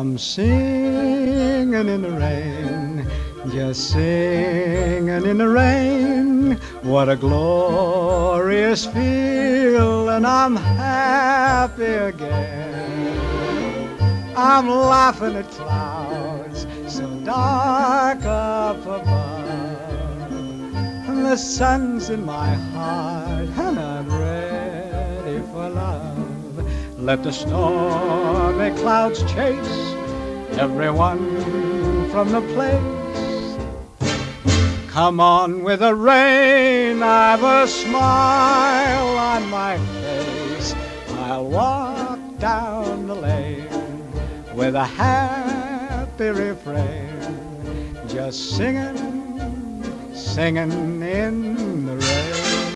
I'm singing in the rain, just singing in the rain. What a glorious feeling, I'm happy again. I'm laughing at clouds so dark up above, and the sun's in my heart, and I'm ready for love. Let the stormy clouds chase everyone from the place. Come on with the rain, I've a smile on my face. I'll walk down the lane with a happy refrain, just singing, singing in the